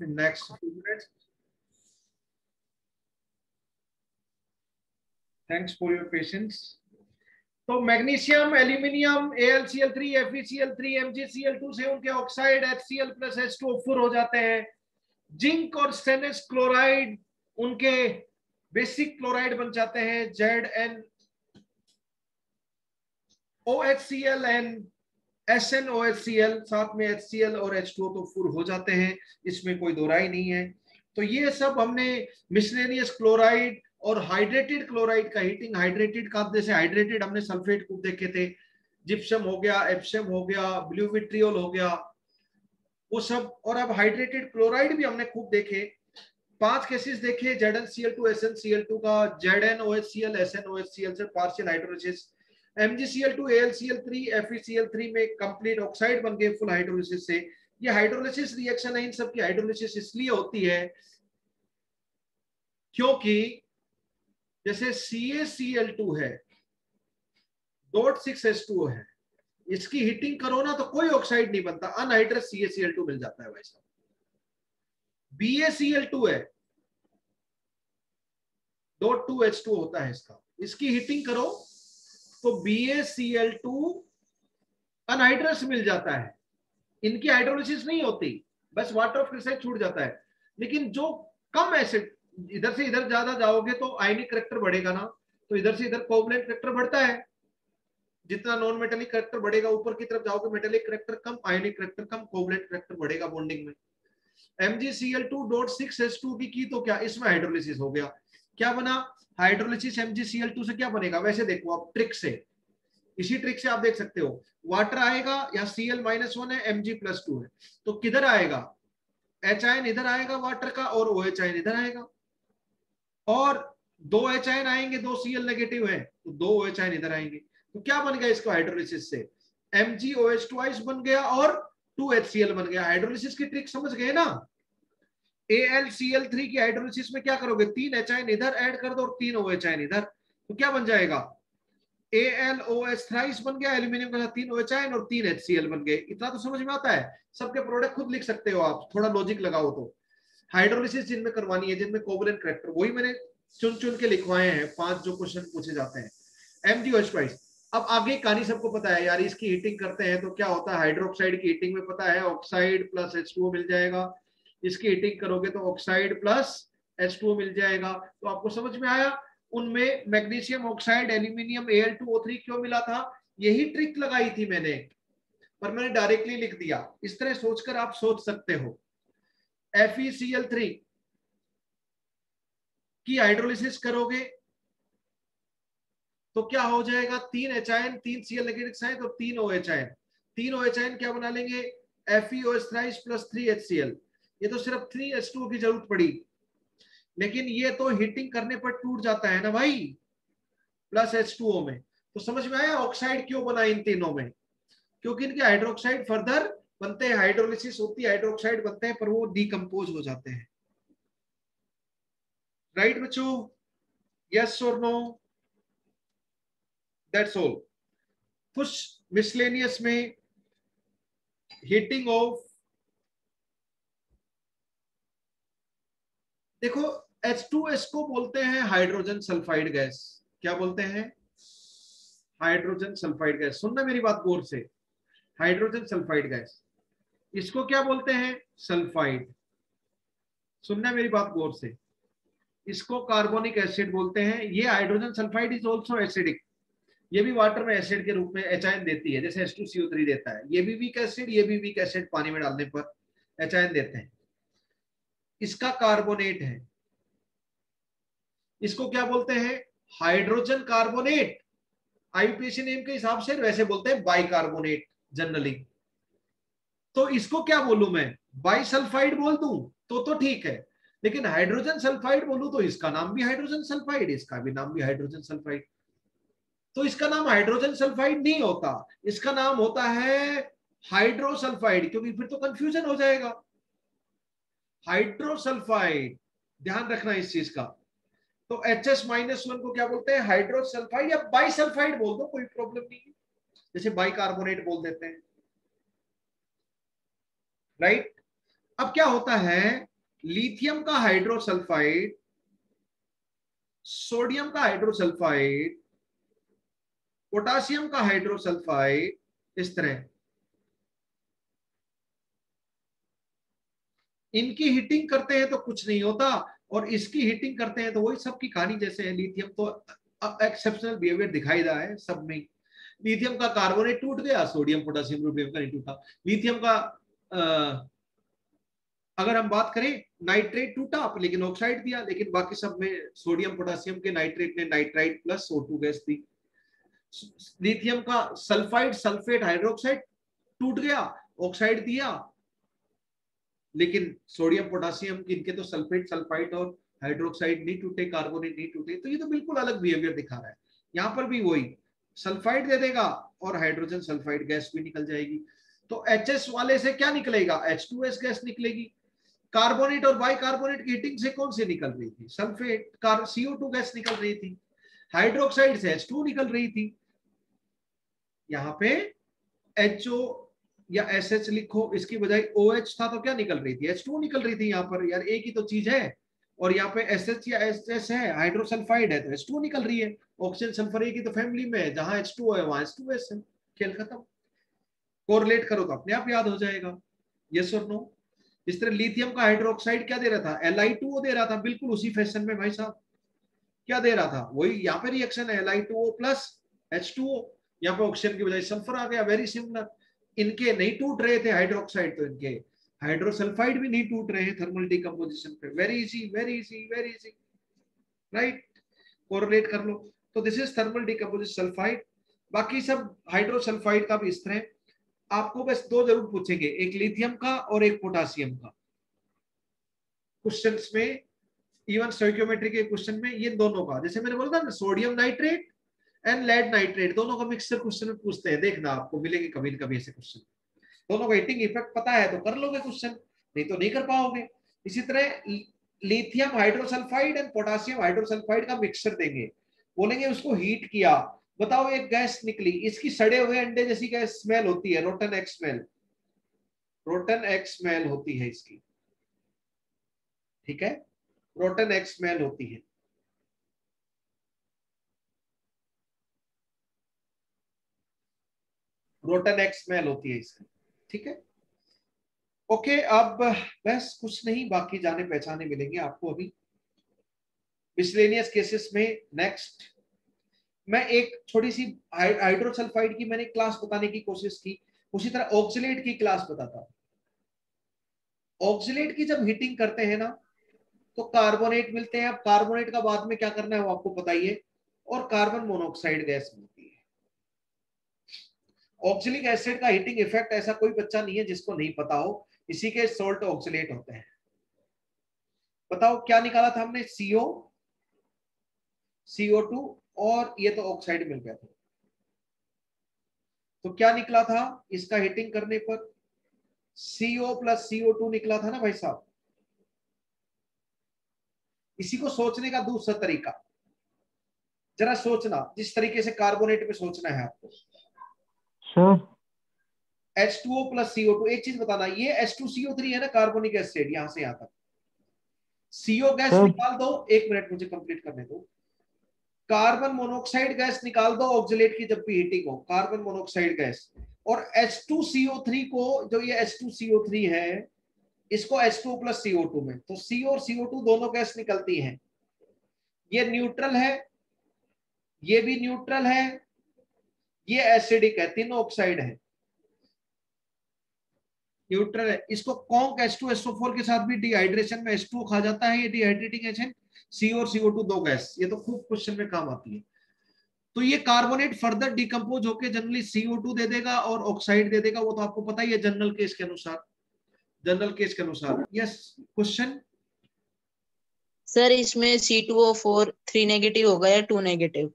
in next few minutes. Thanks for your patience. तो magnesium, aluminium, AlCl3, FeCl3, MgCl2 से उनके oxide HCl plus H2O4 हो जाते हैं। जिंक और स्टेनस क्लोराइड उनके बेसिक क्लोराइड बन जाते हैं ZnOHCl एंड SnOHCl, साथ में HCl और H2O तो फुर हो जाते हैं, इसमें कोई दो राय नहीं है। तो ये सब हमने मिसलेनियस क्लोराइड और हाइड्रेटेड क्लोराइड का हीटिंग, हाइड्रेटेड का जैसे हाइड्रेटेड हमने सल्फेट खूब देखे थे, जिप्सम हो गया, एप्सम हो गया, ब्लू विट्रियोल हो गया, वो सब। और अब हाइड्रेटेड क्लोराइड भी हमने खूब देखे, 5 केसेस देखे ZnCl2 SnCl2 का, ZnOHCl SnOHCl से partial hydrolysis, MgCl2 AlCl3 FeCl3 में कंप्लीट ऑक्साइड बन गए फुल हाइड्रोलिसिस से। ये हाइड्रोलिसिस रिएक्शन है, इन सब की हाइड्रोलिसिस इसलिए होती है क्योंकि जैसे CaCl2 है, .6H2O है, इसकी हीटिंग करो ना तो कोई ऑक्साइड नहीं बनता, अनहाइड्रस CaCl2 मिल जाता है भाई साहब। BaCl2 है, .2H2 होता है इसका, इसकी हीटिंग करो तो BaCl2 अनहाइड्रस मिल जाता है, इनकी हाइड्रोलिसिस नहीं होती, बस वाटर ऑफ क्रिस्टल छूट जाता है। लेकिन जो कम एसिड, इधर से इधर ज्यादा जाओगे तो आयनिक करैक्टर बढ़ेगा ना, तो इधर से इधर कोवलेंट करैक्टर बढ़ता है, जितना नॉन मेटेलिक करैक्टर बढ़ेगा ऊपर की तरफ जाओगे, मेटेलिक करैक्टर कम, आयनिक करैक्टर कम, कोवलेंट करैक्टर बढ़ेगा बॉन्डिंग में। MgCl2.6H2 की तो क्या इसमें हाइड्रोलिसिस हो गया, क्या बना हाइड्रोलिसिस MgCl2 से क्या बनेगा, वैसे देखो आप ट्रिक से, इसी ट्रिक से आप देख सकते हो, वाटर आएगा, या Cl-1 है, Mg+2 है, तो किधर आएगा, H आयन इधर आएगा वाटर का और OH आयन इधर आएगा, और 2 H आयन आएंगे, 2 Cl नेगेटिव है तो 2 OH आयन इधर आएंगे, तो क्या बन गया इसको हाइड्रोलिसिस से, MgOH बन गया और 2HCl बन गया। हाइड्रोलिसिस की ट्रिक समझ गए ना। AlCl3 की हाइड्रोलिसिस में क्या करोगे, 3 H आयन इधर ऐड कर दो और 3 OH आयन इधर, तो क्या बन जाएगा, AlOH थ्राइस बन गया, एल्यूमिनियम का 3 OH आयन और 3 HCl बन गए। इतना तो समझ में आता है, सबके प्रोडक्ट खुद लिख सकते हो आप, थोड़ा लॉजिक लगाओ तो। हाइड्रोलिसिस जिनमें करवानी है, जिनमें कोवलेंट करैक्टर, वही मैंने चुन चुन के लिखवाए हैं 5 जो क्वेश्चन पूछे जाते हैं। MgOH अब आगे कहानी सबको पता है यार, इसकी हीटिंग करते हैं तो क्या होता है, हाइड्रोक्साइड की हीटिंग में पता है ऑक्साइड प्लस H2O मिल जाएगा, इसकी हीटिंग करोगे तो ऑक्साइड प्लस H2O मिल जाएगा। तो आपको समझ में आया, उनमें मैग्नीशियम ऑक्साइड, एल्यूमिनियम Al2O3 क्यों मिला था, यही ट्रिक लगाई थी मैंने, पर मैंने डायरेक्टली लिख दिया, इस तरह सोचकर आप सोच सकते हो। FeCl3 की हाइड्रोलिसिस करोगे तो क्या हो जाएगा, 3 H ion, 3 Cl negative ion और 3 OH आयन, 3 OH आयन क्या बना लेंगे, FeOH थ्राइस प्लस 3 HCl, ये तो सिर्फ 3 H2O की जरूरत पड़ी, लेकिन ये तो हीटिंग करने पर टूट जाता है ना भाई, प्लस H2O में। तो समझ में आया ऑक्साइड क्यों बना इन तीनों में, क्योंकि इनके हाइड्रोक्साइड फर्दर बनते हैं, हाइड्रोलिसिस होती है, हाइड्रोक्साइड बनते हैं पर वो डिकम्पोज हो जाते हैं। राइट बच्चों, यस और नो, दैट्स ऑल। कुछ मिसलेनियस में हीटिंग ऑफ, देखो H2S को बोलते हैं हाइड्रोजन सल्फाइड गैस, क्या बोलते हैं, हाइड्रोजन सल्फाइड गैस, सुनना मेरी बात गौर से, हाइड्रोजन सल्फाइड गैस, इसको क्या बोलते हैं, सल्फाइड, सुनना मेरी बात गौर से, इसको कार्बोनिक एसिड बोलते हैं। ये hydrogen sulphide is also acidic, ये भी वाटर में एसिड के रूप में H आयन देती है, जैसे H2CO3 देता है, ये भी वीक एसिड, ये भी वीक एसिड पानी में डालने पर H आयन देते हैं। इसका कार्बोनेट है, इसको क्या बोलते हैं, हाइड्रोजन कार्बोनेट, आईयूपीएसी नेम के हिसाब से वैसे बोलते हैं बाइकार्बोनेट जनरली। तो इसको क्या बोलूं मैं, बाइसल्फाइड बोल दूं तो ठीक है, लेकिन हाइड्रोजन सल्फाइड बोलूं तो इसका नाम भी हाइड्रोजन सल्फाइड, इसका भी नाम भी हाइड्रोजन सल्फाइड, तो इसका नाम हाइड्रोजन सल्फाइड नहीं होता, इसका नाम होता है हाइड्रोसल्फाइड, क्योंकि फिर तो कंफ्यूजन हो जाएगा। हाइड्रोसल्फाइड, ध्यान रखना इस चीज का। तो HS-1 को क्या बोलते हैं, हाइड्रोसल्फाइड, या बाइसल्फाइड बोल दो, कोई प्रॉब्लम नहीं है, जैसे बाइकार्बोनेट बोल देते हैं, राइट। अब क्या होता है, लिथियम का हाइड्रोसल्फाइड, सोडियम का हाइड्रोसल्फाइड, पोटासियम का हाइड्रोसल्फाइड, इस तरह इनकी हीटिंग करते हैं तो कुछ नहीं होता, और इसकी हीटिंग करते हैं तो वही सब की कहानी जैसे है। लिथियम तो एक्सेप्शनल बिहेवियर दिखाई रहा है सब में। लिथियम का कार्बोनेट टूट गया, सोडियम पोटासियम रुबियम का नहीं टूटा। लिथियम का अगर हम बात करें, नाइट्रेट टूटा लेकिन ऑक्साइड दिया, लेकिन बाकी सब में सोडियम पोटासियम के नाइट्रेट ने नाइट्राइट प्लस O2 गैस दी। लिथियम का सल्फाइड सल्फेट हाइड्रोक्साइड टूट गया, ऑक्साइड दिया, लेकिन सोडियम पोटासियम इनके तो सल्फेट सल्फाइड और हाइड्रोक्साइड नहीं टूटे, कार्बोनेट नहीं टूटे, तो ये तो बिल्कुल अलग बिहेवियर दिखा रहा है। यहाँ पर भी वही सल्फाइड दे देगा और हाइड्रोजन सल्फाइड गैस भी निकल जाएगी। तो HS वाले से क्या निकलेगा, H2S गैस निकलेगी। कार्बोनेट और बाइकार्बोनेट की हीटिंग से कौन सी निकल रही थी, सल्फेट CO2 गैस निकल रही थी। हाइड्रोक्साइड से H2 निकल रही थी। यहाँ पे HO या SH लिखो, इसकी बजाय OH था तो क्या निकल रही थी, H2 निकल रही थी। यहाँ पर यार एक ही तो चीज है, और यहाँ पे SH या SS है, हाइड्रोसल्फाइड है तो H2 निकल रही है। ऑक्सीजन सल्फर एक ही तो फैमिली में है, जहां H2 है वहां H2S है, खेल खत्म। कोरिलेट करो तो अपने आप याद हो जाएगा, यस और नो। इस तरह लिथियम का हाइड्रोक्साइड क्या दे रहा था, Li2O दे रहा था, बिल्कुल उसी फैशन में भाई साहब। क्या दे रहा था, वही यहाँ पे रिएक्शन है, Li2O प्लस H2O। यहाँ पे ऑक्सीजन की बजाय सल्फर आ गया, वेरी सिमिलर। इनके नहीं टूट रहे थे हाइड्रोक्साइड, तो इनके हाइड्रोसल्फाइड भी नहीं टूट रहे हैं थर्मल डिकम्पोजिशन पे। Very easy, very easy, very easy, right. Correlate कर लो। तो this is thermal decomposition sulphide. बाकी सब हाइड्रोसल्फाइड का भी इस तरह। आपको बस दो जरूर पूछेंगे, एक लिथियम का और एक पोटासियम का, क्वेश्चंस में, इवन स्टोइकियोमेट्री के क्वेश्चन में ये दोनों का, जैसे मैंने बोला था ना, sodium nitrate and lead nitrate दोनों का मिक्सचर क्वेश्चन में पूछते हैं, देखना आपको मिलेंगे कभी न कभी ऐसे क्वेश्चन। दोनों का हीटिंग इफेक्ट पता है तो कर लोगे क्वेश्चन, नहीं तो नहीं कर पाओगे। इसी तरह lithium hydrosulphide and potassium hydrosulphide का मिक्सचर देंगे, बोलेंगे उसको हीट किया, बताओ एक गैस निकली, इसकी सड़े हुए अंडे जैसी गैस स्मेल होती है, rotten x smell, rotten x smell होती है इसकी, ठीक है, रोटन एक्स स्मेल होती है। रोटन एक्स स्मेल होती है इसकी, ठीक है। ओके, अब बस कुछ नहीं, बाकी जाने पहचाने मिलेंगे आपको अभी मिसलेनियस केसेस में। नेक्स्ट मैं एक छोटी सी हाइड्रोसल्फाइड की मैंने क्लास बताने की कोशिश की, उसी तरह ऑक्सीलेट की क्लास बताता हूं। ऑक्सीलेट की जब हीटिंग करते हैं ना तो कार्बोनेट मिलते हैं। अब कार्बोनेट का बाद में क्या करना है वो आपको पता ही है, और कार्बन मोनोऑक्साइड गैस मिलती है। ऑक्सिलिक एसिड का हीटिंग इफेक्ट ऐसा कोई बच्चा नहीं है जिसको नहीं पता हो, इसी के सॉल्ट ऑक्सीलेट होते हैं। बताओ क्या निकाला था हमने, CO2, और ये तो ऑक्साइड मिल गया था, तो क्या निकला था इसका हीटिंग करने पर, CO प्लस CO2 निकला था ना भाई साहब। इसी को सोचने का दूसरा तरीका, जरा सोचना जिस तरीके से कार्बोनेट पे सोचना है आपको। सर H2O प्लस CO2, एक चीज बताना, ये H2CO3 है ना कार्बोनिक एसिड, यहां से यहां तक CO गैस सर निकाल दो, एक मिनट मुझे कंप्लीट करने दो। कार्बन मोनोऑक्साइड गैस निकाल दो ऑक्सीलेट की जब भी हीटिंग हो, कार्बन मोनोऑक्साइड गैस, और H2CO3 को, जो ये H2CO3 है, इसको H2 प्लस CO2 में, तो CO और CO2 दोनों गैस निकलती हैं। ये न्यूट्रल है, ये भी न्यूट्रल है, ये एसिडिक है, तीनों ऑक्साइड है, न्यूट्रल है। इसको कॉन्क H2SO4 के साथ भी डिहाइड्रेशन में H2 खा जाता है, ये डिहाइड्रेटिंग एजेंट। CO और CO2 दो गैस, ये तो खूब क्वेश्चन में काम आती है। तो ये कार्बोनेट फर्दर डिकम्पोज होकर जनरली CO2 दे देगा और ऑक्साइड दे देगा, वो तो आपको पता ही है जनरल केस के अनुसार, जनरल केस के अनुसार। Yes, question. सर इसमें C2O4 3 नेगेटिव होगा या 2 नेगेटिव?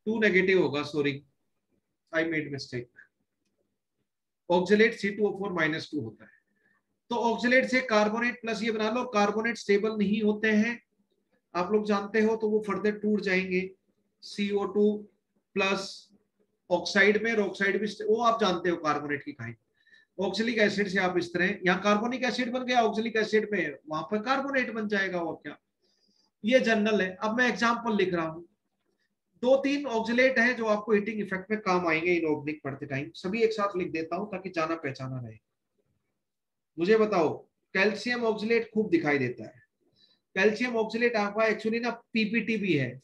2 नेगेटिव होगा, sorry I made mistake. Oxalate C2O4 -2 होता है। तो ऑक्सीलेट से कार्बोनेट प्लस ये बना लो, कार्बोनेट स्टेबल नहीं होते हैं, आप लोग जानते हो, तो वो फर्दर टूट जाएंगे। CO2 प्लस ऑक्साइड में, ऑक्साइड भी वो आप जानते हो कार्बोनेट की कहानी। ऑक्सैलिक एसिड से आप इस तरह, यहाँ कार्बोनिक एसिड बन गया ऑक्सैलिक एसिड में, वहां पर कार्बोनेट बन जाएगा, वो क्या। ये जनरल है। अब मैं एग्जांपल लिख रहा हूं, 2-3 ऑक्सलेट हैं जो आपको हीटिंग इफेक्ट में काम आएंगे इनऑर्गेनिक पढ़ते टाइम, सभी एक साथ लिख देता हूं ताकि जाना पहचाना रहे। मुझे बताओ, कैल्शियम ऑक्सलेट खूब दिखाई देता है। कैल्शियम ऑक्सलेट आपका एक्चुअली ना पीपीटी भी है,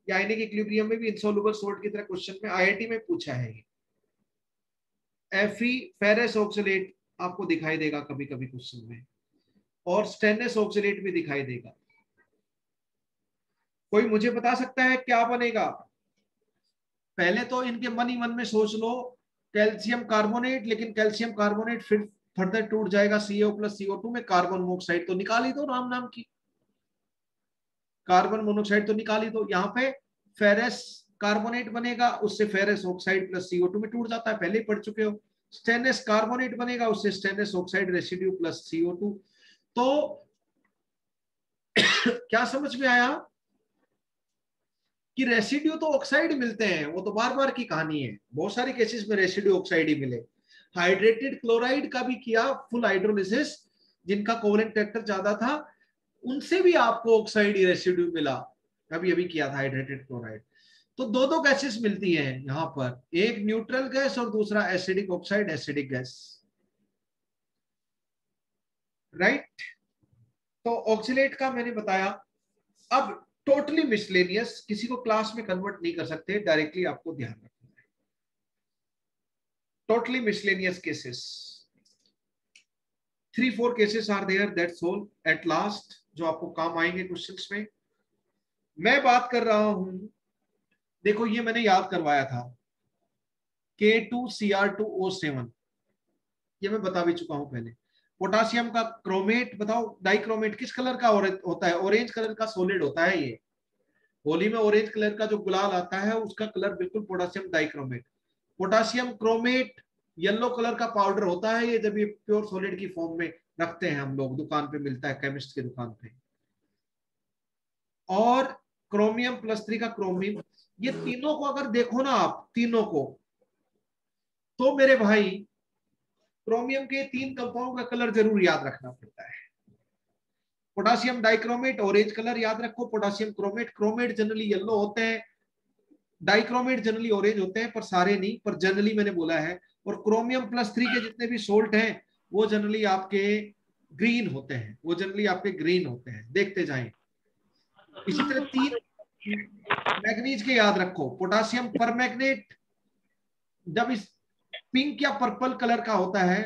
आयनिक इक्विलिब्रियम में भी इनसॉल्युबल सोल्ट की तरह क्वेश्चन में आईआईटी में पूछा है। Fe फेरस ऑक्सलेट आपको दिखाई देगा कभी कभी क्वेश्चन में, और स्टेनलेस ऑक्सलेट भी दिखाई देगा। कोई मुझे बता सकता है क्या बनेगा? पहले तो इनके मन ही मन में सोच लो कैल्शियम कार्बोनेट, लेकिन कैल्शियम कार्बोनेट फिर फर्दर टूट जाएगा CO प्लस CO2 में, कार्बन मोनोक्साइड तो निकाल ही दो, राम नाम की कार्बन मोनोक्साइड तो निकाल ही दो। यहाँ पे फेरस कार्बोनेट बनेगा, उससे फेरस ऑक्साइड प्लस CO2 में टूट जाता है, पहले ही पढ़ चुके हो। स्टेनलेस कार्बोनेट बनेगा, उससे stainless oxide residue plus CO2। तो क्या समझ में आया कि रेसिड्यू तो ऑक्साइड मिलते हैं, वो तो बार बार की कहानी है, बहुत सारी केसेस में रेसिड्यू ऑक्साइड ही मिले। हाइड्रेटेड क्लोराइड का भी किया फुल हाइड्रोलिसिस, जिनका कोवेलेंट फैक्टर ज्यादा था, उनसे भी आपको ऑक्साइड ही रेसिड्यू मिला, अभी अभी किया था हाइड्रेटेड क्लोराइड। तो दो दो गैसेस मिलती हैं यहां पर, एक न्यूट्रल गैस और दूसरा acidic oxide, acidic gas, right. तो ऑक्सीलेट का मैंने बताया। अब टोटली मिसलेनियस, किसी को क्लास में कन्वर्ट नहीं कर सकते, डायरेक्टली आपको ध्यान रखना है। Totally miscellaneous cases 3-4 cases are there, that's all at last, जो आपको काम आएंगे क्वेश्चंस में। मैं बात कर रहा हूं, देखो ये मैंने याद करवाया था, K2Cr2O7, ये मैं बता भी चुका हूं पहले। पोटासियम का क्रोमेट बताओ, डाइक्रोमेट किस कलर का होता है? ऑरेंज कलर का सॉलिड होता है ये। होली में ऑरेंज कलर का जो गुलाल आता है उसका कलर बिल्कुल potassium dichromate. Potassium chromate yellow colour का पाउडर होता है ये, जब ये प्योर सॉलिड की फॉर्म में रखते हैं हम लोग, दुकान पे मिलता है, केमिस्ट की दुकान पे। और क्रोमियम +3 का क्रोमियम, ये तीनों को अगर देखो ना आप, तीनों को, तो मेरे भाई क्रोमियम के 3 कंपाउंड का कलर जरूर याद रखना पड़ता है। पोटासियम डाइक्रोमेट ऑरेंज कलर याद रखो, potassium chromate, chromate generally yellow होते हैं, डाइक्रोमेट जनरली ऑरेंज होते हैं, पर सारे नहीं, पर जनरली मैंने बोला है। और क्रोमियम +3 के जितने भी सोल्ट हैं वो जनरली आपके ग्रीन होते हैं, वो जनरली आपके ग्रीन होते हैं, देखते जाएं। इसी तरह 3 मैग्नीज के याद रखो, पोटासियम परमैग्नेट जब इस पिंक या पर्पल कलर का होता है,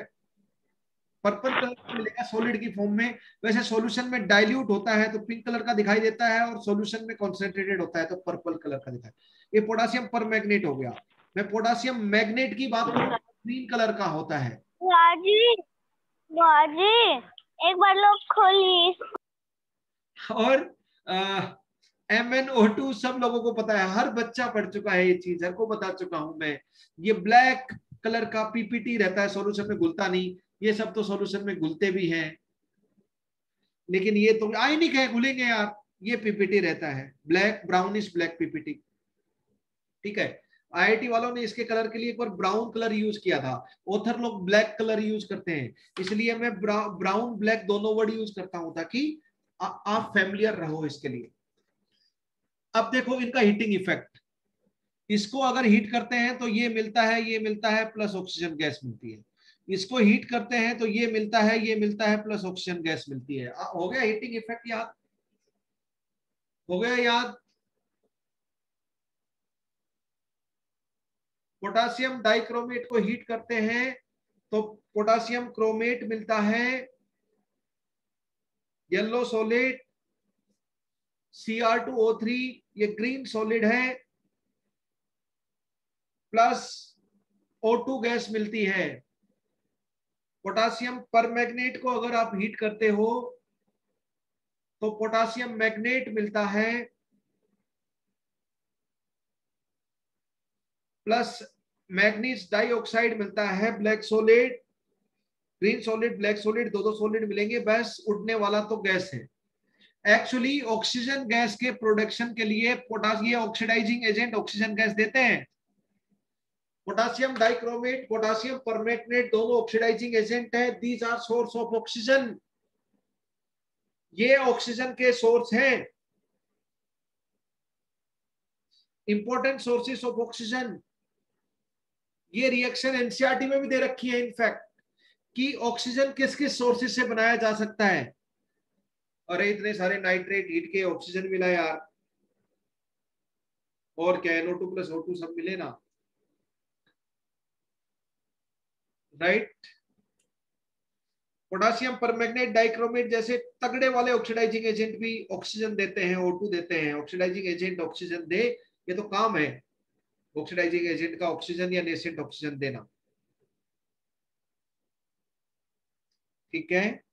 पर्पल कलर मिलेगा सॉलिड की फॉर्म में, वैसे सॉल्यूशन में डाइल्यूट होता है तो पिंक कलर का दिखाई देता है, और सॉल्यूशन में कॉन्सेंट्रेटेड होता है तो पर्पल कलर का दिखाई। ये पोटासियम परमैग्नेट हो गया। मैं पोटासियम मैग्नेट की बात करूं, ग्रीन कलर का होता है। बाजी, बाजी, एक बार लोग खोलिए। और MnO2 सब लोगों को पता है, हर बच्चा पढ़ चुका है ये चीज, हर को बता चुका हूं मैं। ये ब्लैक कलर का पीपीटी रहता है, सॉल्यूशन में घुलता नहीं, ये सब तो सॉल्यूशन में घुलते भी हैं, लेकिन ये तो आयनिक है, घुलेंगे यार। ये पीपीटी रहता है, ब्लैक ब्राउनिश ब्लैक पीपीटी, ठीक है। आईआईटी वालों ने इसके कलर के लिए एक बार ब्राउन कलर यूज किया था, ऑथर लोग ब्लैक कलर यूज करते हैं, इसलिए मैं ब्राउन ब्लैक दोनों वर्ड यूज करता हूं ताकि आप फैमिलियर रहो इसके लिए। अब देखो इनका हीटिंग इफेक्ट, इसको अगर हीट करते हैं तो ये मिलता है, ये मिलता है, प्लस ऑक्सीजन गैस मिलती है। इसको हीट करते हैं तो ये मिलता है, ये मिलता है, प्लस ऑक्सीजन गैस मिलती है। हो गया हीटिंग इफेक्ट याद? हो गया याद? पोटासियम डाइक्रोमेट को हीट करते हैं तो पोटासियम क्रोमेट मिलता है, येलो सॉलिड, Cr2O3 ये ग्रीन सॉलिड है, प्लस O2 गैस मिलती है। पोटासियम परमैग्नेट को अगर आप हीट करते हो तो पोटासियम मैग्नेट मिलता है, प्लस मैग्नीज डाइऑक्साइड मिलता है, black solid, green solid, black solid, दो सॉलिड मिलेंगे, बस उड़ने वाला तो गैस है। एक्चुअली ऑक्सीजन गैस के प्रोडक्शन के लिए पोटास ये ऑक्सीडाइजिंग एजेंट ऑक्सीजन गैस देते हैं, पोटासियम डाइक्रोमेट, पोटासियम परमैंगनेट दोनों ऑक्सीडाइजिंग एजेंट है। These are source of oxygen, ये ऑक्सीजन के सोर्स हैं, इंपॉर्टेंट सोर्सेस ऑफ ऑक्सीजन। ये रिएक्शन एनसीईआरटी में भी दे रखी है इनफैक्ट कि ऑक्सीजन किस किस सोर्सेस से बनाया जा सकता है। अरे इतने सारे नाइट्रेट हीट के ऑक्सीजन मिला यार, और क्या NO2 प्लस O2 सब मिले ना, राइट। पोटासियम परमैंगनेट डाइक्रोमेट जैसे तगड़े वाले ऑक्सीडाइजिंग एजेंट भी ऑक्सीजन देते हैं, O2 देते हैं। ऑक्सीडाइजिंग एजेंट ऑक्सीजन दे, ये तो काम है ऑक्सीडाइजिंग एजेंट का, ऑक्सीजन या नेसेंट ऑक्सीजन देना, ठीक है।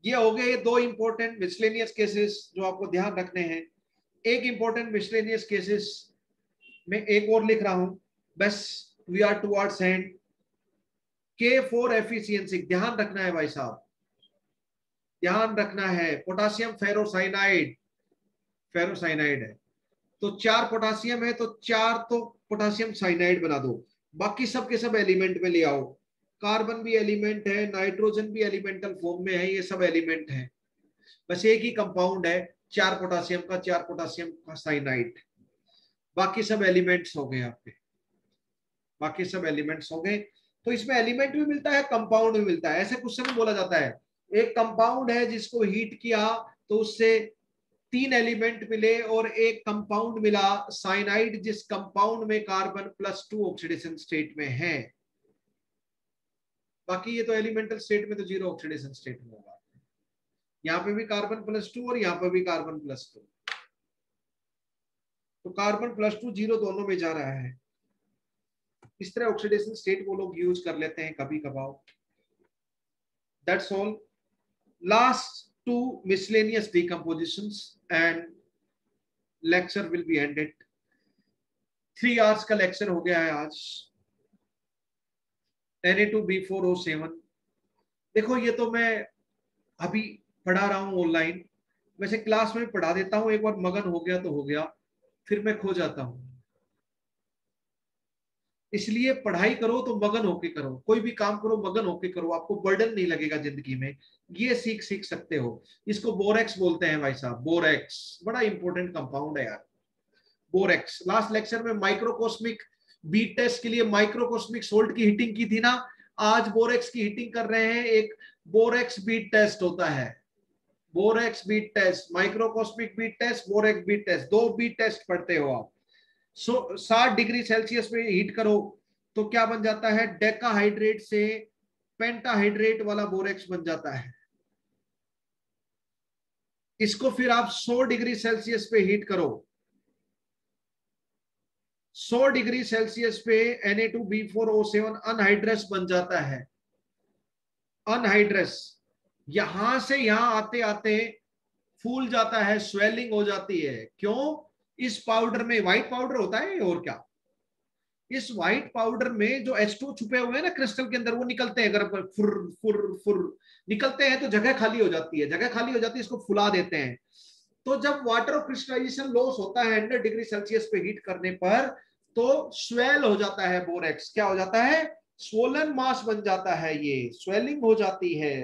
ये हो गए दो इंपॉर्टेंट मिसलेनियस केसेस जो आपको ध्यान रखने हैं। एक इंपॉर्टेंट मिसलेनियस केसेस में एक और लिख रहा हूं, बस we are towards end. K4 efficiency ध्यान रखना है भाई साहब, ध्यान रखना है। पोटासियम फेरोसाइनाइड, फेरोसाइनाइड है तो 4 पोटासियम है तो 4 तो पोटासियम साइनाइड बना दो, बाकी सब के सब एलिमेंट में ले आओ। कार्बन भी एलिमेंट है, नाइट्रोजन भी एलिमेंटल फॉर्म में है, ये सब एलिमेंट है। बस एक ही कंपाउंड है 4 पोटासियम का, 4 पोटासियम का साइनाइड, बाकी सब एलिमेंट्स हो गए आपके, बाकी सब एलिमेंट्स हो गए। तो इसमें एलिमेंट भी मिलता है, कंपाउंड भी मिलता है। ऐसे क्वेश्चन में बोला जाता है एक कंपाउंड है जिसको हीट किया तो उससे 3 एलिमेंट मिले, और एक कंपाउंड मिला साइनाइड जिस कंपाउंड में कार्बन +2 ऑक्सीडेशन स्टेट में है। बाकी ये तो एलिमेंटल स्टेट में तो 0 ऑक्सीडेशन स्टेट में होगा। यहाँ पे भी कार्बन +2 और यहाँ पे भी कार्बन +2, तो कार्बन +2 0 दोनों में जा रहा है। इस तरह ऑक्सीडेशन स्टेट वो लोग यूज कर लेते हैं कभी कभार। That's all. Last 2 miscellaneous decompositions and lecture will be ended। 3 hours का लेक्चर हो गया है आज। Na2B4O7, देखो ये तो मैं अभी पढ़ा रहा हूं ऑनलाइन, वैसे क्लास में पढ़ा देता हूं, एक बार मगन हो गया तो हो गया, फिर मैं खो जाता हूं। इसलिए पढ़ाई करो तो मगन होके करो, कोई भी काम करो मगन होके करो, आपको बर्डन नहीं लगेगा जिंदगी में। ये सीख सकते हो। इसको बोरेक्स बोलते हैं भाई साहब, बोरेक्स बड़ा इंपॉर्टेंट कंपाउंड है यार, बोरेक्स। लास्ट लेक्चर में माइक्रोकोस्मिक बीट टेस्ट के लिए माइक्रोकोस्मिक सोल्ट की हीटिंग की थी ना, आज बोरेक्स की हीटिंग कर रहे हैं। एक बोरेक्स बीट टेस्ट होता है, borax bead test, microcosmic bead test, borax bead test, 2 bead test पढ़ते हो आप। 60 डिग्री सेल्सियस पे हीट करो तो क्या बन जाता है, डेकाहाइड्रेट से पेंटाहाइड्रेट वाला बोरेक्स बन जाता है। इसको फिर आप 100 डिग्री सेल्सियस पे हीट करो, 100 डिग्री सेल्सियस पे Na2B4O7 अनहाइड्रस बन जाता है। अनहाइड्रस यहां से यहां आते आते फूल जाता है, स्वेलिंग हो जाती है। क्यों? इस पाउडर में व्हाइट पाउडर होता है और क्या, इस व्हाइट पाउडर में जो H2 छुपे हुए हैं ना क्रिस्टल के अंदर, वो निकलते हैं। अगर फुर फुर फुर निकलते हैं तो जगह खाली हो जाती है, जगह खाली हो जाती है, इसको फुला देते हैं। तो जब वाटर ऑफ क्रिस्टलाइजेशन लॉस होता है 100 डिग्री सेल्सियस पे हीट करने पर, तो स्वेल हो जाता है बोरेक्स। क्या हो जाता है? स्वोलन मास बन जाता है, ये स्वेलिंग हो जाती है,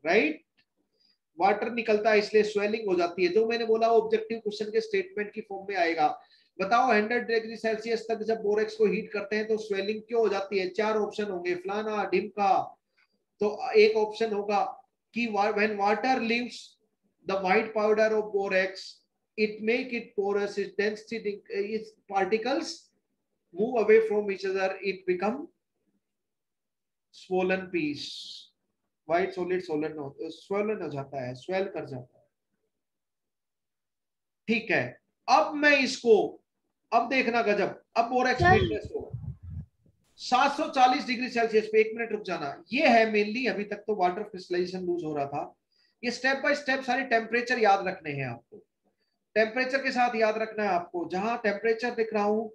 राइट। वाटर निकलता है इसलिए स्वेलिंग हो जाती है। जो मैंने बोला ऑब्जेक्टिव क्वेश्चन के स्टेटमेंट की फॉर्म में आएगा। बताओ 100 डिग्री सेल्सियस तक जब बोरेक्स को हीट करते हैं तो स्वेलिंग क्यों हो जाती है? 4 ऑप्शन होंगे, फलाना ढिमका। तो एक ऑप्शन होगा कि when water leaves the white powder of borax, it make it porous, its density, its particles move away from each other, it become swollen piece, white solid swollen हो जाता है, swell कर जाता है, ठीक है। अब मैं इसको, अब देखना गजब, अब बोरेक्स बीट टेस्ट होगा 740 डिग्री सेल्सियस पे। 1 मिनट रुक जाना। ये है मेनली, अभी तक तो वाटर क्रिस्टलाइजेशन लूज हो रहा था। ये स्टेप बाय स्टेप सारे टेम्परेचर याद रखने हैं आपको, टेम्परेचर के साथ याद रखना है आपको। जहां टेम्परेचर लिख रहा हूं,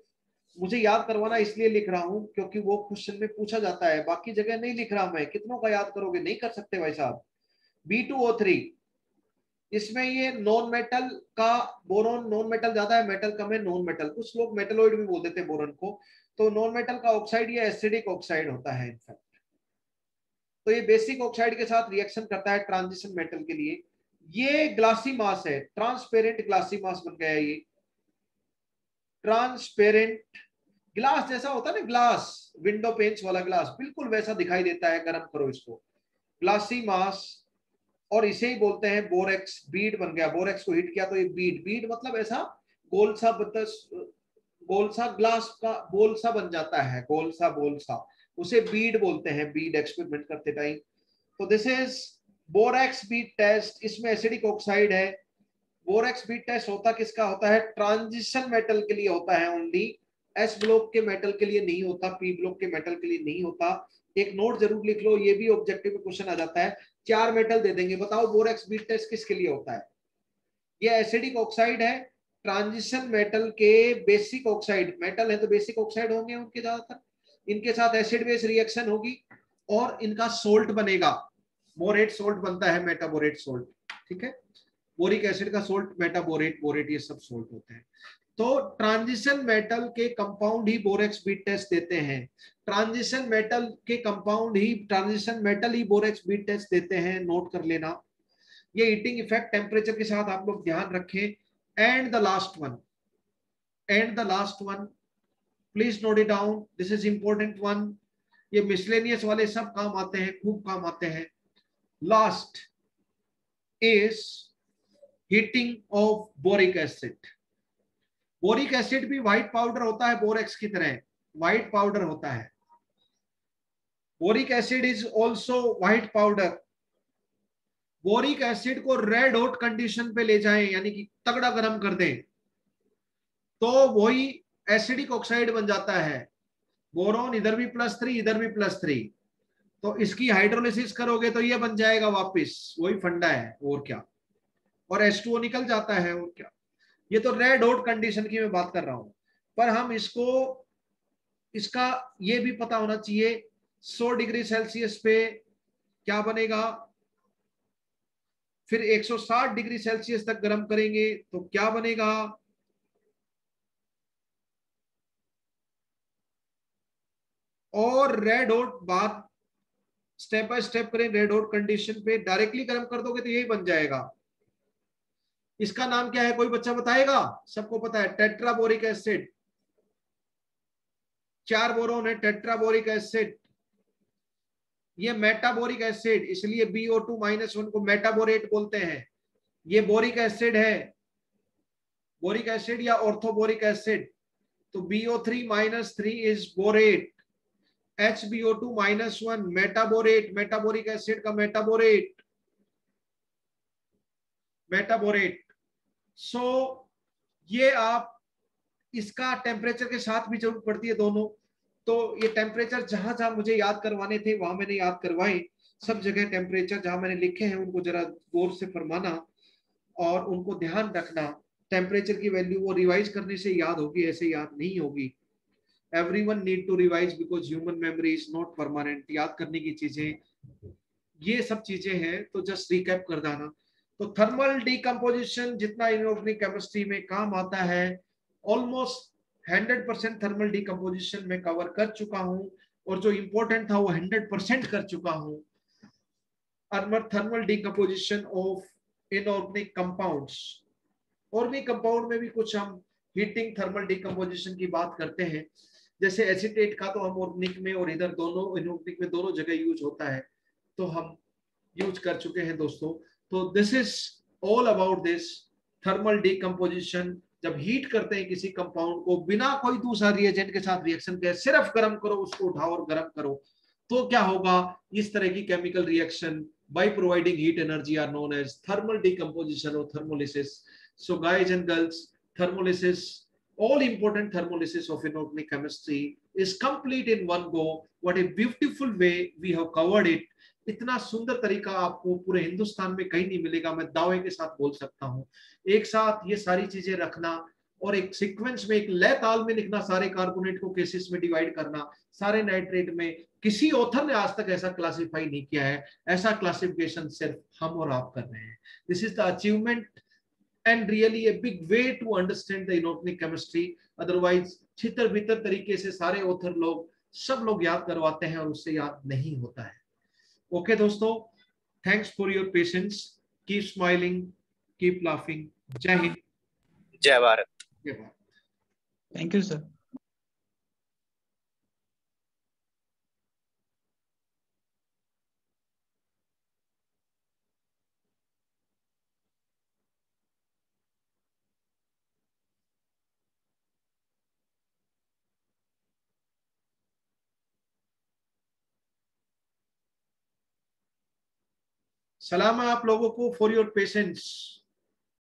मुझे याद करवाना इसलिए लिख रहा हूं क्योंकि वो क्वेश्चन में पूछा जाता है, बाकी जगह नहीं लिख रहा मैं। कितनों का याद करोगे? नहीं कर सकते भाई साहब। B2O3 इसमें ये नॉन मेटल का बोरोन, नॉन मेटल ज्यादा है, मेटल कम है, नॉन मेटल, कुछ लोग मेटलोइड भी बोल देते हैं बोरन को। तो नॉन मेटल का ऑक्साइड या एसिडिक ऑक्साइड होता है इनफैक्ट। तो ये बेसिक ऑक्साइड के साथ रिएक्शन करता है ट्रांजिशन मेटल के लिए। ये ग्लासी मास है, ट्रांसपेरेंट ग्लासी मास बन गया है ये। ट्रांसपेरेंट ग्लास जैसा होता है ना, ग्लास विंडो पेंस वाला ग्लास, बिल्कुल वैसा दिखाई देता है। गर्म करो इसको, ग्लासी मास, और इसे ही बोलते हैं बोरेक्स। बीड बन गया, बोरेक्स को हिट किया तो ये बीड, बीड मतलब ऐसा गोल सा, गोल सा ग्लास का गोल सा बन जाता है, गोल सा बोल सा, उसे बीड बोलते हैं, बीड एक्सपेरिमेंट करते टाइम। तो this is borax bead test. इसमें एसिडिक ऑक्साइड है। बोरेक्स बीड टेस्ट होता किसका होता है? ट्रांजिशन मेटल के लिए होता है ओनली, एस ब्लॉक के मेटल के लिए नहीं होता, पी ब्लॉक के मेटल के लिए नहीं होता। एक नोट जरूर लिख लो, ये भी ऑब्जेक्टिव में क्वेश्चन आ जाता है। 4 मेटल दे देंगे, बताओ बोरेक्स बीड टेस्ट किसके लिए होता है? ये एसिडिक ऑक्साइड है, ट्रांजिशन मेटल के बेसिक ऑक्साइड, मेटल है तो बेसिक ऑक्साइड होंगे उनके ज्यादातर, इनके साथ एसिड बेस रिएक्शन होगी और इनका सोल्ट बनेगा, बोरेट सोल्ट बनता है, मेटाबोरेट सोल्ट। ठीक है, बोरिक एसिड का सोल्ट मेटाबोरेट, बोरेट, ये सब सोल्ट होते हैं। तो ट्रांजिशन मेटल के कंपाउंड ही बोरेक्स बीड टेस्ट देते हैं, ट्रांजिशन मेटल के कंपाउंड ही, ट्रांजिशन मेटल ही बोरेक्स बीड टेस्ट देते हैं, नोट कर लेना। ये हीटिंग इफेक्ट टेम्परेचर के साथ आप लोग ध्यान रखें। And the last one, and the last one, please note it down, this is important one. ये मिसलेनियस वाले सब काम आते हैं, खूब काम आते हैं। Last is heating of boric acid. Boric acid भी व्हाइट पाउडर होता है, बोरेक्स की तरह व्हाइट पाउडर होता है। Boric acid is also white powder. Boric acid को रेड हॉट कंडीशन पे ले जाएं, यानी कि तगड़ा गर्म कर दें, तो वही एसिडिक ऑक्साइड बन जाता है। बोरोन इधर भी +3, इधर भी +3, तो इसकी हाइड्रोलिसिस करोगे तो ये बन जाएगा वापस, वही फंडा है और क्या, और H2O निकल जाता है और क्या। ये तो रेड हॉट कंडीशन की मैं बात कर रहा हूं, पर हम इसको, इसका ये भी पता होना चाहिए 100 डिग्री सेल्सियस पे क्या बनेगा, फिर 160 डिग्री सेल्सियस तक गर्म करेंगे तो क्या बनेगा, और रेड हॉट बात स्टेप बाय स्टेप करें। रेड हॉट कंडीशन पे डायरेक्टली गर्म कर दोगे तो यही बन जाएगा। इसका नाम क्या है, कोई बच्चा बताएगा? सबको पता है, टेट्राबोरिक एसिड। 4 बोरोन है, टेट्राबोरिक एसिड। ये मेटाबोरिक एसिड, इसलिए BO2-1 को मेटाबोरेट बोलते हैं। ये बोरिक एसिड है, बोरिक एसिड या ऑर्थोबोरिक एसिड। तो BO3-3 is borate, HBO2-1 metaborate, metaboric acid का मेटाबोरेट, मेटाबोरेट। सो ये आप, इसका टेम्परेचर के साथ भी जरूरत पड़ती है दोनों। तो ये टेम्परेचर जहां जहां मुझे याद करवाने थे वहां मैंने याद करवाए, सब जगह टेम्परेचर जहां मैंने लिखे हैं उनको जरा गौर से फरमाना और उनको ध्यान रखना। टेम्परेचर की वैल्यू वो रिवाइज करने से याद होगी, ऐसे याद नहीं होगी। Everyone need to revise because human memory is not permanent. याद करने की चीजें ये सब चीजें हैं, तो जस्ट रिकैप कर देना। तो थर्मल डीकंपोजिशन जितना इनऑर्गेनिक केमिस्ट्री में काम आता है, ऑलमोस्ट 100% थर्मल डीकंपोजिशन में कवर कर चुका हूं, और जो इंपॉर्टेंट था वो 100% कर चुका हूं। Thermal decomposition of inorganic compounds, organic compound में भी कुछ हम हीटिंग थर्मल डीकंपोजिशन की बात करते हैं। जैसे एसीटेट का तो हम ऑर्गेनिक में और इधर दोनों इनऑर्गेनिक में दोनों जगह यूज होता है, तो हम यूज कर चुके हैं दोस्तों। तो this is all about this thermal decomposition. जब हीट करते हैं किसी कंपाउंड को बिना कोई दूसरा रिएजेंट के साथ रिएक्शन के, सिर्फ गर्म करो उसको, उठाओ और गर्म करो, तो क्या होगा, इस तरह की chemical reaction by providing heat energy are known as thermal decomposition or thermolysis. So guys and girls, thermolysis, all important thermolysis of inorganic chemistry is complete in one go. What a beautiful way we have covered it. इतना सुंदर तरीका आपको पूरे हिंदुस्तान में कहीं नहीं मिलेगा, मैं दावे के साथ बोल सकता हूँ। एक साथ ये सारी चीजें रखना, और एक सीक्वेंस में, एक लय ताल में लिखना, सारे कार्बोनेट को केसेस में डिवाइड करना, सारे नाइट्रेट में। किसी ऑथर ने आज तक ऐसा क्लासिफाई नहीं किया है, ऐसा क्लासिफिकेशन सिर्फ हम और आप कर रहे हैं। This is the achievement and really a big way to understand the inorganic chemistry. Otherwise छितर बितर तरीके से सारे ऑथर लोग, सब लोग याद करवाते हैं और उससे याद नहीं होता है। ओके दोस्तों, thanks for your patience, keep smiling, keep laughing. जय हिंद, जय भारत। जय भारत। Thank you sir. सलाम है आप लोगों को फॉर योर पेशेंस।